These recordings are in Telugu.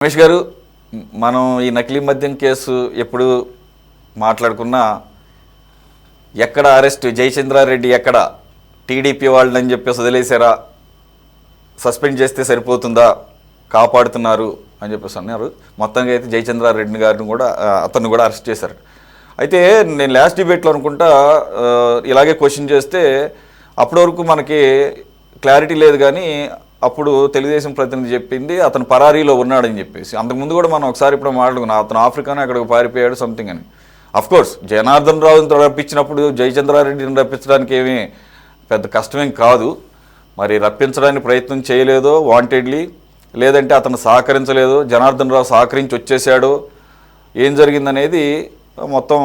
రమేష్ గారు, మనం ఈ నకిలీ మద్యం కేసు ఎప్పుడు మాట్లాడుకున్నా ఎక్కడ అరెస్ట్ జయచంద్రారెడ్డి ఎక్కడ టీడీపీ వాళ్ళని చెప్పేసి వదిలేశారా, సస్పెండ్ చేస్తే సరిపోతుందా, కాపాడుతున్నారు అని చెప్పేసి అన్నారు. మొత్తంగా అయితే జయచంద్రారెడ్డి గారిని కూడా అతన్ని కూడా అరెస్ట్ చేశారు. అయితే నేను లాస్ట్ డిబేట్లో అనుకుంటా ఇలాగే క్వశ్చన్ చేస్తే అప్పటి వరకు మనకి క్లారిటీ లేదు, కానీ అప్పుడు తెలుగుదేశం ప్రతినిధి చెప్పింది అతను పరారీలో ఉన్నాడని చెప్పేసి. అంతకుముందు కూడా మనం ఒకసారి ఇప్పుడు మాట్లాడుకున్నాం, అతను ఆఫ్రికానే అక్కడికి పారిపోయాడు సంథింగ్ అని. అఫ్కోర్స్ జనార్దన్ రావుని రప్పించినప్పుడు జయచంద్రారెడ్డిని రప్పించడానికి ఏమీ పెద్ద కష్టమేం కాదు. మరి రప్పించడానికి ప్రయత్నం చేయలేదో వాంటెడ్లీ, లేదంటే అతను సహకరించలేదో, జనార్దన్ రావు సహకరించి వచ్చేసాడో, ఏం జరిగిందనేది మొత్తం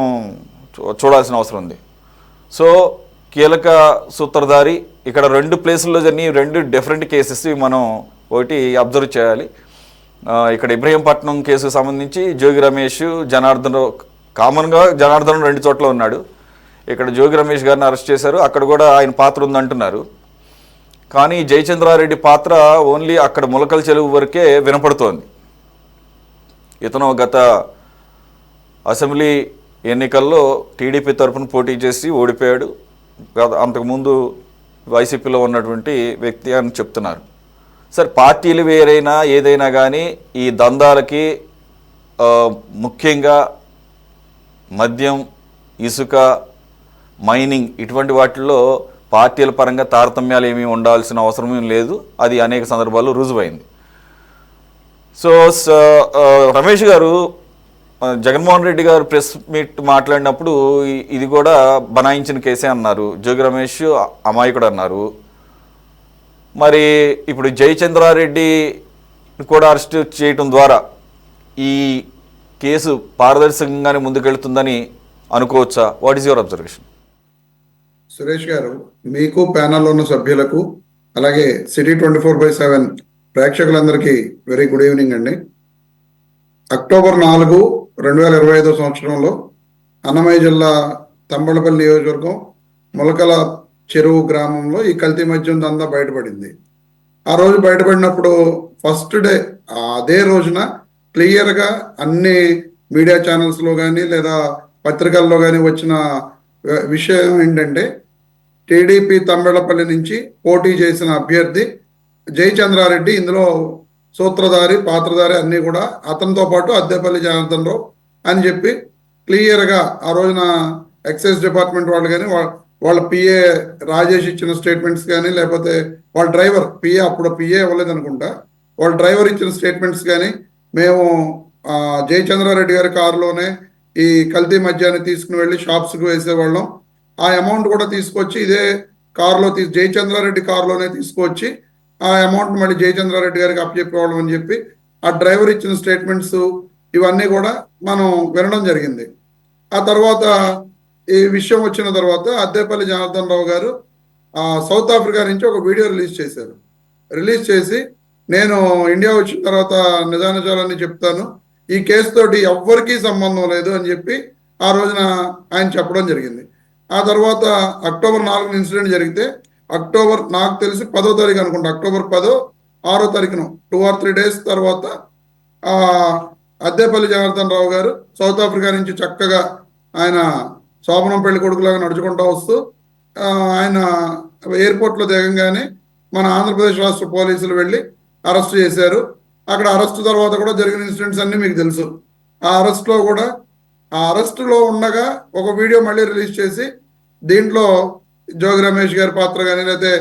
చూడాల్సిన అవసరం ఉంది. సో కీలక సూత్రధారి ఇక్కడ రెండు ప్లేసుల్లో జరిగిన రెండు డిఫరెంట్ కేసెస్ మనం ఒకటి అబ్జర్వ్ చేయాలి. ఇక్కడ ఇబ్రహీంపట్నం కేసుకు సంబంధించి జోగి రమేష్, జనార్దన్ రావు, కామన్గా జనార్దన్ రెండు చోట్ల ఉన్నాడు. ఇక్కడ జోగి రమేష్ గారిని అరెస్ట్ చేశారు, అక్కడ కూడా ఆయన పాత్ర ఉందంటున్నారు. కానీ జయచంద్రారెడ్డి పాత్ర ఓన్లీ అక్కడ ములకల చెరువు వరకే వినపడుతోంది. ఇతను గత అసెంబ్లీ ఎన్నికల్లో టీడీపీ తరఫున పోటీ చేసి ఓడిపోయాడు. అంతకుముందు వైసీపీలో ఉన్నటువంటి వ్యక్తి అని చెప్తున్నారు. సార్, పార్టీలు వేరైనా ఏదైనా కానీ ఈ దందాలకి ముఖ్యంగా మద్యం, ఇసుక, మైనింగ్ ఇటువంటి వాటిల్లో పార్టీల పరంగా తారతమ్యాలు ఏమీ ఉండాల్సిన అవసరం లేదు. అది అనేక సందర్భాల్లో రుజువైంది. సో రమేష్ గారు, జగన్మోహన్ రెడ్డి గారు ప్రెస్ మీట్ మాట్లాడినప్పుడు ఇది కూడా బనాయించిన కేసే అన్నారు. జోగి రమేష్ అమాయకుడు అన్నారు. మరి ఇప్పుడు జయచంద్రారెడ్డి కూడా అరెస్ట్ చేయటం ద్వారా ఈ కేసు పారదర్శకంగానే ముందుకెళ్తుందని అనుకోవచ్చా? What is your observation? Suresh గారు, మీకు ప్యానల్లో ఉన్న సభ్యులకు అలాగే సిటీ 24/7 ప్రేక్షకులందరికీ వెరీ గుడ్ ఈవినింగ్ అండి. అక్టోబర్ 4, 2025 సంవత్సరంలో అన్నమయ్య జిల్లా తంబళపల్లి నియోజకవర్గం ములకల చెరువు గ్రామంలో ఈ కల్తీ మద్యం దందా బయటపడింది. ఆ రోజు బయటపడినప్పుడు ఫస్ట్ డే అదే రోజున క్లియర్గా అన్ని మీడియా ఛానల్స్లో కానీ లేదా పత్రికల్లో కానీ వచ్చిన విషయం ఏంటంటే, టీడీపీ తంబెళ్లపల్లి నుంచి పోటీ చేసిన అభ్యర్థి జయచంద్రారెడ్డి ఇందులో సూత్రధారి, పాత్రధారి అన్నీ కూడా అతనితో పాటు అద్దేపల్లి జనార్దన్ రావు అని చెప్పి క్లియర్గా ఆ రోజున ఎక్సైజ్ డిపార్ట్మెంట్ వాళ్ళు కానీ వాళ్ళ పిఏ రాజేష్ ఇచ్చిన స్టేట్మెంట్స్ కానీ లేకపోతే వాళ్ళ డ్రైవర్ పిఏ, అప్పుడు పిఏ ఇవ్వలేదు అనుకుంటా, వాళ్ళ డ్రైవర్ ఇచ్చిన స్టేట్మెంట్స్ కానీ మేము జయచంద్రారెడ్డి గారి కారులోనే ఈ కల్తీ మద్యాన్ని తీసుకుని వెళ్ళి షాప్స్కి వేసేవాళ్ళం, ఆ అమౌంట్ కూడా తీసుకొచ్చి ఇదే కారులో జయచంద్రారెడ్డి కారులోనే తీసుకొచ్చి ఆ అమౌంట్ మళ్ళీ జయచంద్రారెడ్డి గారికి అప్పచెప్పేవాళ్ళం అని చెప్పి ఆ డ్రైవర్ ఇచ్చిన స్టేట్మెంట్స్ ఇవన్నీ కూడా మనం వినడం జరిగింది. ఆ తర్వాత ఈ విషయం వచ్చిన తర్వాత అద్దేపల్లి జనార్దన్ రావు గారు సౌత్ ఆఫ్రికా నుంచి ఒక వీడియో రిలీజ్ చేశారు. రిలీజ్ చేసి నేను ఇండియా వచ్చిన తర్వాత నిజానిజాలన్నీ చెప్తాను, ఈ కేసు తోటి ఎవ్వరికీ సంబంధం లేదు అని చెప్పి ఆ రోజున ఆయన చెప్పడం జరిగింది. ఆ తర్వాత అక్టోబర్ 4 ఇన్సిడెంట్ జరిగితే అక్టోబర్, నాకు తెలిసి 10వ తారీఖు అనుకుంటా, అక్టోబర్ 10, 6వ తారీఖున 2 or 3 days తర్వాత అద్దేపల్లి జనార్దన్ రావు గారు సౌత్ ఆఫ్రికా నుంచి చక్కగా ఆయన శోభనం పెళ్లి కొడుకులాగా నడుచుకుంటూ వస్తూ ఆయన ఎయిర్పోర్ట్లో దిగంగానే మన ఆంధ్రప్రదేశ్ రాష్ట్ర పోలీసులు వెళ్ళి అరెస్ట్ చేశారు. అక్కడ అరెస్ట్ తర్వాత కూడా జరిగిన ఇన్సిడెంట్స్ అన్నీ మీకు తెలుసు. ఆ అరెస్టులో ఉండగా ఒక వీడియో మళ్ళీ రిలీజ్ చేసి దీంట్లో జోగి రమేష్ గారి పాత్ర కానీ లేకపోతే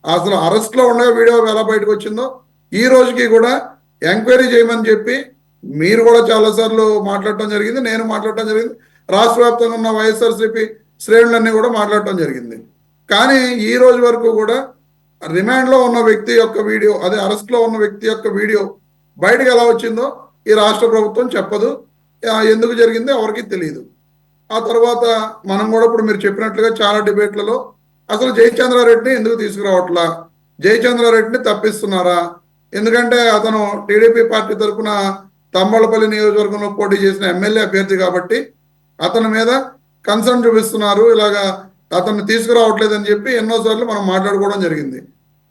అసలు అరెస్ట్లో ఉండగా వీడియో ఎలా బయటకు వచ్చిందో ఈ రోజుకి కూడా ఎంక్వైరీ చేయమని చెప్పి మీరు కూడా చాలాసార్లు మాట్లాడటం జరిగింది, నేను మాట్లాడటం జరిగింది, రాష్ట్ర వ్యాప్తంగా ఉన్న వైఎస్ఆర్సీపీ శ్రేణులన్నీ కూడా మాట్లాడటం జరిగింది. కానీ ఈ రోజు వరకు కూడా రిమాండ్లో ఉన్న వ్యక్తి యొక్క వీడియో, అదే అరెస్ట్లో ఉన్న వ్యక్తి యొక్క వీడియో బయటకు ఎలా వచ్చిందో ఈ రాష్ట్ర ప్రభుత్వం చెప్పదు. ఎందుకు జరిగిందో ఎవరికి తెలియదు. ఆ తర్వాత మనం కూడా ఇప్పుడు మీరు చెప్పినట్లుగా చాలా డిబేట్లలో అసలు జయచంద్రారెడ్డిని ఎందుకు తీసుకురావట్లా, జయచంద్రారెడ్డిని తప్పిస్తున్నారా, ఎందుకంటే అతను టీడీపీ పార్టీ తరఫున తంబళపల్లి నియోజకవర్గంలో పోటీ చేసిన ఎమ్మెల్యే అభ్యర్థి కాబట్టి అతని మీద కన్సర్న్ చూపిస్తున్నారు, ఇలాగా అతన్ని తీసుకురావట్లేదని చెప్పి ఎన్నోసార్లు మనం మాట్లాడుకోవడం జరిగింది.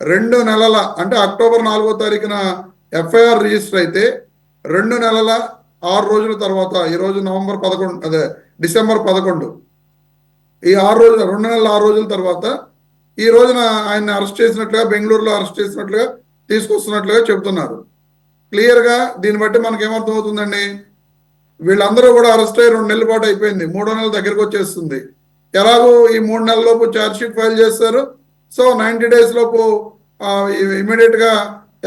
2 నెలల అంటే అక్టోబర్ 4వ తారీఖున ఎఫ్ఐఆర్ రిజిస్టర్ అయితే 2 నెలల 6 రోజుల తర్వాత, ఈరోజు నవంబర్ 11, అదే డిసెంబర్ 11, ఈ 6 రోజుల 2 నెలల 6 రోజుల తర్వాత ఈ రోజున ఆయన్ని అరెస్ట్ చేసినట్లుగా, బెంగళూరులో అరెస్ట్ చేసినట్లుగా తీసుకొస్తున్నట్లుగా చెబుతున్నారు. క్లియర్గా దీన్ని బట్టి మనకి ఏమర్థం అవుతుందండి, వీళ్ళందరూ కూడా అరెస్ట్ అయ్యి 2 నెలల పాటు అయిపోయింది, 3వ నెల దగ్గరకు వచ్చేస్తుంది. ఎలాగో ఈ 3 నెలల లోపు ఛార్జ్ షీట్ ఫైల్ చేస్తారు. సో 90 days లోపు ఇమీడియట్ గా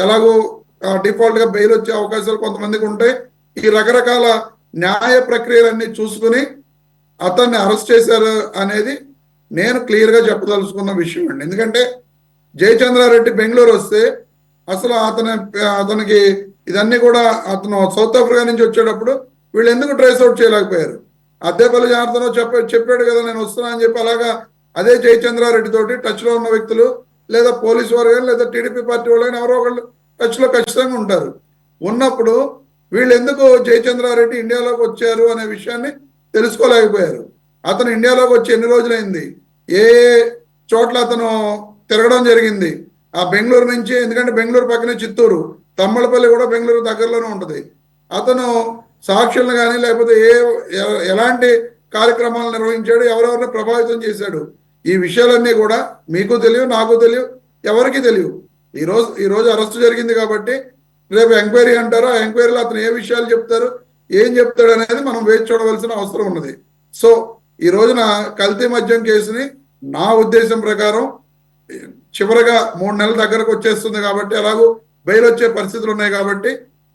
ఎలాగో డిఫాల్ట్ గా బెయిల్ వచ్చే అవకాశాలు కొంతమందికి ఉంటాయి. ఈ రకరకాల న్యాయ ప్రక్రియలన్నీ చూసుకుని అతన్ని అరెస్ట్ చేశారు అనేది నేను క్లియర్ గా చెప్పదలుచుకున్న విషయం అండి. ఎందుకంటే జయచంద్రారెడ్డి బెంగళూరు వస్తే అసలు అతనికి ఇదన్నీ కూడా, అతను సౌత్ ఆఫ్రికా నుంచి వచ్చేటప్పుడు వీళ్ళు ఎందుకు ట్రేస్ అవుట్ చేయలేకపోయారు? అద్దేపల్లి జనార్దన్ చెప్పాడు కదా నేను వస్తున్నా అని చెప్పి. అలాగా అదే జయచంద్రారెడ్డి తోటి టచ్ లో ఉన్న వ్యక్తులు, లేదా పోలీసు వారు కానీ, లేదా టీడీపీ పార్టీ వాళ్ళు కానీ ఎవరో ఒకళ్ళు టచ్ లో ఖచ్చితంగా ఉంటారు. ఉన్నప్పుడు వీళ్ళు ఎందుకు జయచంద్రారెడ్డి ఇండియాలోకి వచ్చారు అనే విషయాన్ని తెలుసుకోలేకపోయారు. అతను ఇండియాలోకి వచ్చి ఎన్ని రోజులైంది, ఏ చోట్ల అతను తిరగడం జరిగింది, ఆ బెంగళూరు నుంచి, ఎందుకంటే బెంగళూరు పక్కనే చిత్తూరు, తమ్మలపల్లి కూడా బెంగళూరు దగ్గరలోనే ఉంటుంది. అతను సాక్షులను కానీ లేకపోతే ఎలాంటి కార్యక్రమాలు నిర్వహించాడు, ఎవరెవరిని ప్రభావితం చేశాడు, ఈ విషయాలన్నీ కూడా మీకు తెలియవు, నాకు తెలియవు, ఎవరికి తెలియవు. ఈరోజు అరెస్ట్ జరిగింది కాబట్టి రేపు ఎంక్వైరీ అంటారు. ఆ ఎంక్వైరీలో అతను ఏ విషయాలు చెప్తారు, ఏం చెప్తాడు అనేది మనం వేచి చూడవలసిన అవసరం ఉన్నది. సో ఈ రోజున కల్తీ మద్యం కేసుని నా ఉద్దేశం ప్రకారం చివరిగా 3 నెలల దగ్గరకు వచ్చేస్తుంది కాబట్టి, ఎలాగో బెయిల్ వచ్చే పరిస్థితులు ఉన్నాయి కాబట్టి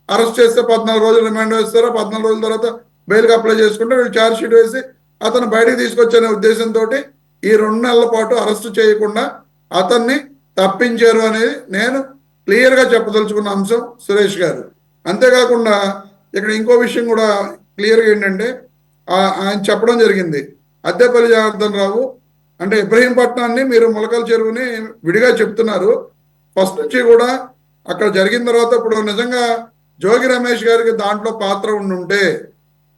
అరెస్ట్ చేస్తే 14 రోజులు రిమాండ్ వేస్తారో, 14 రోజుల తర్వాత బెయిల్కి అప్లై చేసుకుంటే వీళ్ళు ఛార్జ్ షీట్ వేసి అతను బయటికి తీసుకొచ్చే ఉద్దేశంతో ఈ 2 నెలల పాటు అరెస్ట్ చేయకుండా అతన్ని తప్పించారు అనేది నేను క్లియర్గా చెప్పదలుచుకున్న అంశం సురేష్ గారు. అంతేకాకుండా ఇక్కడ ఇంకో విషయం కూడా క్లియర్గా ఏంటంటే, ఆయన చెప్పడం జరిగింది, అద్దేపల్లి జనార్దన్ రావు అంటే ఇబ్రహీంపట్నాన్ని మీరు ములకల చెరువుని విడిగా చెప్తున్నారు. ఫస్ట్ నుంచి కూడా అక్కడ జరిగిన తర్వాత ఇప్పుడు నిజంగా జోగి రమేష్ గారికి దాంట్లో పాత్ర ఉండుంటే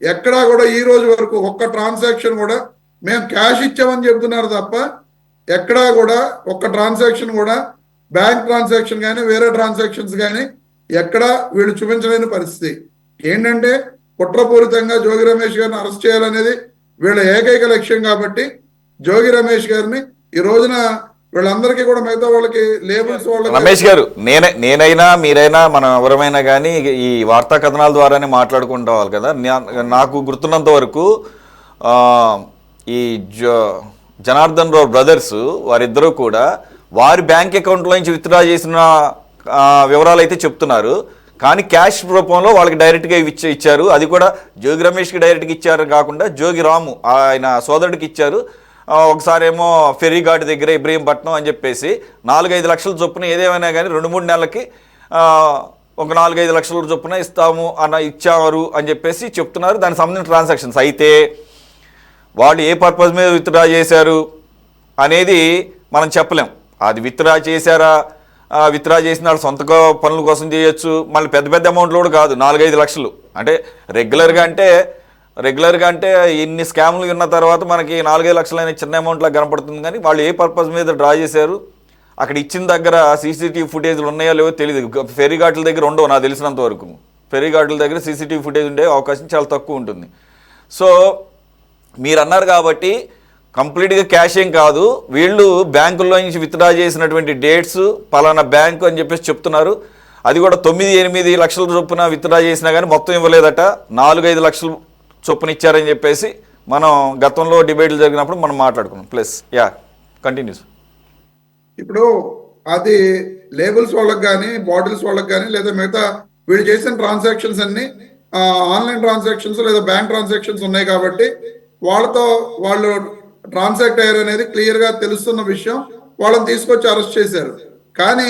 ఎక్కడా కూడా ఈ రోజు వరకు ఒక్క ట్రాన్సాక్షన్ కూడా, మేము క్యాష్ ఇచ్చామని చెబుతున్నారు తప్ప ఎక్కడా కూడా ఒక్క ట్రాన్సాక్షన్ కూడా, బ్యాంక్ ట్రాన్సాక్షన్ కానీ వేరే ట్రాన్సాక్షన్స్ కానీ ఎక్కడా వీళ్ళు చూపించలేని పరిస్థితి. ఏంటంటే కుట్రపూరితంగా జోగి రమేష్ గారిని అరెస్ట్ చేయాలనేది వీళ్ళ ఏకైక లక్ష్యం కాబట్టి జోగి రమేష్ గారిని ఈ రోజున వీళ్ళందరికీ కూడా, మిగతా వాళ్ళకి లేబుల్స్ వాళ్ళకి, రమేష్ గారు నేనైనా మీరైనా మనం ఎవరమైనా కానీ ఈ వార్తా కథనాల ద్వారానే మాట్లాడుకుంటావాలి కదా. నాకు గుర్తున్నంత వరకు ఈ జనార్దన్ రావు బ్రదర్స్ వారిద్దరూ కూడా వారి బ్యాంక్ అకౌంట్లో నుంచి విత్డ్రా చేసిన వివరాలు అయితే చెప్తున్నారు. కానీ క్యాష్ రూపంలో వాళ్ళకి డైరెక్ట్గా ఇచ్చారు. అది కూడా జోగి రమేష్కి డైరెక్ట్గా ఇచ్చారు కాకుండా జోగి రాము ఆయన సోదరుడికి ఇచ్చారు. ఒకసారి ఏమో ఫెర్రీఘాట్ దగ్గర ఇబ్రహీంపట్నం అని చెప్పేసి 4-5 లక్షల చొప్పున ఏదేమైనా కానీ 2-3 నెలలకి ఒక 4-5 లక్షల చొప్పున ఇచ్చారు అని చెప్పేసి చెప్తున్నారు. దానికి సంబంధించిన ట్రాన్సాక్షన్స్ అయితే వాళ్ళు ఏ పర్పస్ మీద విత్డ్రా చేశారు అనేది మనం చెప్పలేం. అది విత్డ్రా చేశారా, విత్డ్రా చేసిన వాళ్ళు సొంత పనుల కోసం చేయొచ్చు. మళ్ళీ పెద్ద పెద్ద అమౌంట్లు కూడా కాదు, 4-5 లక్షలు అంటే రెగ్యులర్గా అంటే ఇన్ని స్కామ్లు ఉన్న తర్వాత మనకి 4-5 లక్షలు అనే చిన్న అమౌంట్లా కనపడుతుంది. కానీ వాళ్ళు ఏ పర్పస్ మీద డ్రా చేశారు, అక్కడ ఇచ్చిన దగ్గర సీసీటీవీ ఫుటేజ్లు ఉన్నాయో లేవో తెలియదు. ఫెర్రీఘాట్ల దగ్గర ఉండవు నాకు తెలిసినంత వరకు. ఫెర్రీఘాట్ల దగ్గర సీసీటీవీ ఫుటేజ్ ఉండే అవకాశం చాలా తక్కువ ఉంటుంది. సో మీరు అన్నారు కాబట్టి కంప్లీట్గా క్యాష్ ఏం కాదు, వీళ్ళు బ్యాంకుల్లో నుంచి విత్డ్రా చేసినటువంటి డేట్స్ పలానా బ్యాంకు అని చెప్పేసి చెప్తున్నారు. అది కూడా 9-8 లక్షల చొప్పున విత్డ్రా చేసినా కానీ మొత్తం ఇవ్వలేదట, 4-5 లక్షలు చొప్పున ఇచ్చారని చెప్పేసి మనం గతంలో డిబేట్లు జరిగినప్పుడు మనం మాట్లాడుకున్నాం. Plus continuous. ఇప్పుడు అది లేబుల్స్ వాళ్ళకి కానీ, బాటిల్స్ వాళ్ళకి కానీ, లేదా మిగతా వీళ్ళు చేసిన ట్రాన్సాక్షన్స్ అన్ని ఆన్లైన్ ట్రాన్సాక్షన్స్ లేదా బ్యాంక్ ట్రాన్సాక్షన్స్ ఉన్నాయి కాబట్టి వాళ్ళు ట్రాన్సాక్ట్ అయ్యారు అనేది క్లియర్ గా తెలుస్తున్న విషయం. వాళ్ళని తీసుకొచ్చి అరెస్ట్ చేశారు. కానీ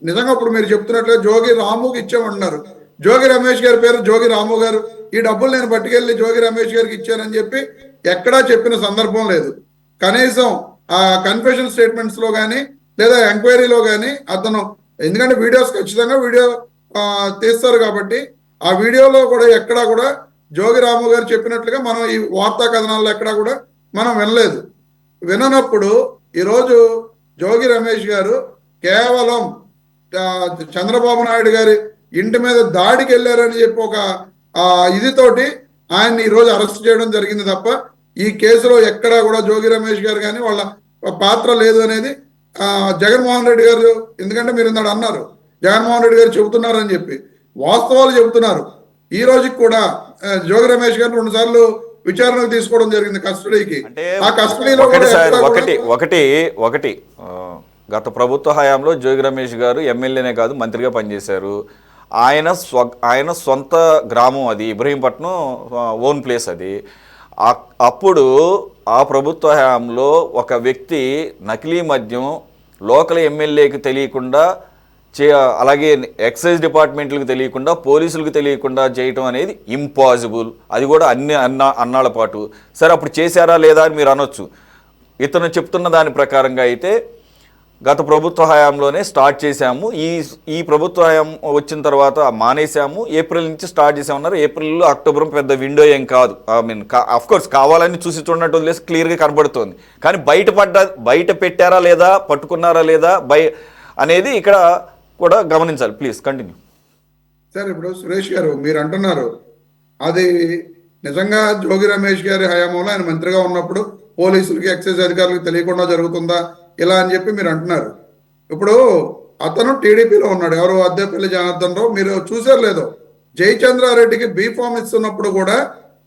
నిజంగా ఇప్పుడు మీరు చెప్తున్నట్లుగా జోగి రాముకి ఇచ్చామన్నారు. జోగి రమేష్ గారి పేరు జోగి రాము గారు, ఈ డబ్బులు నేను పట్టుకెళ్ళి జోగి రమేష్ గారికి ఇచ్చానని చెప్పి ఎక్కడా చెప్పిన సందర్భం లేదు. కనీసం ఆ కన్ఫెషన్ స్టేట్మెంట్స్ లో కానీ లేదా ఎంక్వైరీలో కానీ అతను, ఎందుకంటే వీడియోస్ ఖచ్చితంగా వీడియో తీస్తారు కాబట్టి ఆ వీడియోలో కూడా ఎక్కడా కూడా జోగి రాము గారు చెప్పినట్లుగా మనం ఈ వార్తా కథనాల్లో ఎక్కడా కూడా మనం వినలేదు. విననప్పుడు ఈరోజు జోగి రమేష్ గారు కేవలం చంద్రబాబు నాయుడు గారి ఇంటి మీద దాడికి వెళ్ళారని చెప్పి ఒక ఇదితోటి ఆయన్ని ఈరోజు అరెస్ట్ చేయడం జరిగింది తప్ప ఈ కేసులో ఎక్కడా కూడా జోగి రమేష్ గారు కానీ వాళ్ళ పాత్ర లేదు అనేది జగన్మోహన్ రెడ్డి గారు, ఎందుకంటే మీరు ఇందాడు అన్నారు జగన్మోహన్ రెడ్డి గారు చెబుతున్నారని చెప్పి, వాస్తవాలు చెబుతున్నారు. ఈ రోజుకి కూడా జోగి రమేష్ గారిని 2 సార్లు విచారణకు తీసుకోవడం జరిగింది కస్టడీకి. అంటే ఆ కస్టడీలో ఒకటి కూడా సార్ ఎక్కడా కూడా ఒకటి గత ప్రభుత్వ హయాంలో జోగి రమేష్ గారు ఎమ్మెల్యేనే కాదు మంత్రిగా పనిచేశారు. ఆయన సొంత గ్రామం అది, ఇబ్రహీంపట్నం ఓన్ ప్లేస్ అది. అప్పుడు ఆ ప్రభుత్వ హయాంలో ఒక వ్యక్తి నకిలీ మద్యం లోకల్ ఎమ్మెల్యేకి తెలియకుండా అలాగే ఎక్సైజ్ డిపార్ట్మెంట్లకు తెలియకుండా పోలీసులకు తెలియకుండా చేయటం అనేది ఇంపాసిబుల్. అది కూడా అన్నాళ్ళ పాటు. సరే అప్పుడు చేశారా లేదా అని మీరు అనొచ్చు. ఇతను చెప్తున్న దాని ప్రకారంగా అయితే గత ప్రభుత్వ హయాంలోనే స్టార్ట్ చేశాము, ఈ ప్రభుత్వ హయాం వచ్చిన తర్వాత మానేశాము, ఏప్రిల్ నుంచి స్టార్ట్ చేసామన్నారు. ఏప్రిల్ అక్టోబర్ పెద్ద విండో ఏం కాదు. అఫ్కోర్స్ కావాలని చూసి చూడనట్టు వదిలేసి క్లియర్గా కనబడుతోంది. కానీ బయట పెట్టారా లేదా, పట్టుకున్నారా లేదా అనేది ఇక్కడ కూడా గమనించాలి. Please continue sir. ఇప్పుడు సురేష్ గారు మీరు అంటున్నారు అది నిజంగా జోగి రమేష్ గారి హయాంలో ఆయన మంత్రిగా ఉన్నప్పుడు పోలీసులకి ఎక్సైజ్ అధికారులకు తెలియకుండా జరుగుతుందా ఇలా అని చెప్పి మీరు అంటున్నారు. ఇప్పుడు అతను టీడీపీలో ఉన్నాడు, ఎవరు అద్దెపల్లి జనార్దన్ రావు. మీరు చూసారు లేదో జయచంద్రారెడ్డికి బీఫామ్ ఇస్తున్నప్పుడు కూడా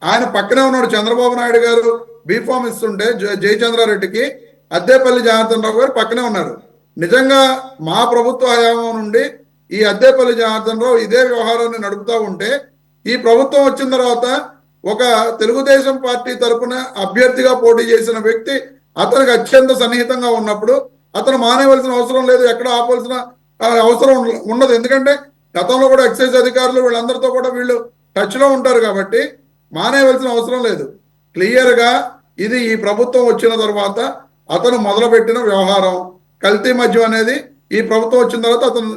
ఆయన పక్కనే ఉన్నాడు. చంద్రబాబు నాయుడు గారు బీఫామ్ ఇస్తుంటే జయచంద్రారెడ్డికి అద్దెపల్లి జనార్దన్ రావు గారు పక్కనే ఉన్నారు. నిజంగా మా ప్రభుత్వ హయాంలో నుండి ఈ అద్దెపల్లి జనార్దన్ రావు ఇదే వ్యవహారాన్ని నడుపుతూ ఉంటే ఈ ప్రభుత్వం వచ్చిన తర్వాత ఒక తెలుగుదేశం పార్టీ తరఫున అభ్యర్థిగా పోటీ చేసిన వ్యక్తి అతనికి అత్యంత సన్నిహితంగా ఉన్నప్పుడు అతను మానేవలసిన అవసరం లేదు, ఎక్కడ ఆపవలసిన అవసరం ఉండదు. ఎందుకంటే గతంలో కూడా ఎక్సైజ్ అధికారులు వీళ్ళందరితో కూడా వీళ్ళు టచ్లో ఉంటారు కాబట్టి మానేవలసిన అవసరం లేదు. క్లియర్గా ఇది ఈ ప్రభుత్వం వచ్చిన తర్వాత అతను మొదలుపెట్టిన వ్యవహారం. కల్తీ మద్యం అనేది ఈ ప్రభుత్వం వచ్చిన తర్వాత అతను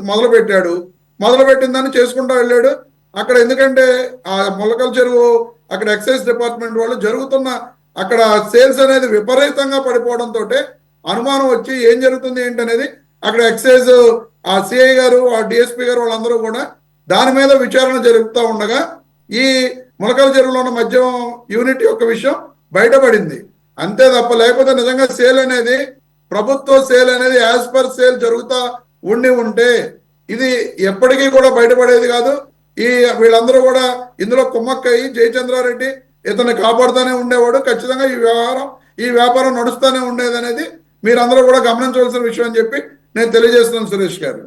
మొదలుపెట్టిన దాన్ని చేసుకుంటూ వెళ్ళాడు. అక్కడ ఎందుకంటే ఆ మొలకల చెరువు అక్కడ ఎక్సైజ్ డిపార్ట్మెంట్ వాళ్ళు జరుగుతున్న అక్కడ సేల్స్ అనేది విపరీతంగా పడిపోవడంతో అనుమానం వచ్చి ఏం జరుగుతుంది ఏంటనేది అక్కడ ఎక్సైజ్ ఆ సిఐ గారు ఆ డిఎస్పీ గారు వాళ్ళందరూ కూడా దాని మీద విచారణ జరుపుతూ ఉండగా ఈ మొలకల చెరువులో ఉన్న మద్యం యూనిట్ యొక్క విషయం బయటపడింది. అంతే తప్ప లేకపోతే నిజంగా సేల్ అనేది ప్రభుత్వ సేల్ అనేది యాజ్ పర్ సేల్ జరుగుతూ ఉంటే ఇది ఎప్పటికీ కూడా బయటపడేది కాదు. వీళ్ళందరూ కూడా ఇందులో కుమ్మక్కయ్యి జయచంద్రారెడ్డి ఇతన్ని కాపాడుతూనే ఉండేవాడు. ఖచ్చితంగా ఈ వ్యాపారం నడుస్తూనే ఉండేది అనేది మీరందరూ కూడా గమనించవలసిన విషయం అని చెప్పి నేను తెలియజేస్తున్నాను సురేష్ గారు.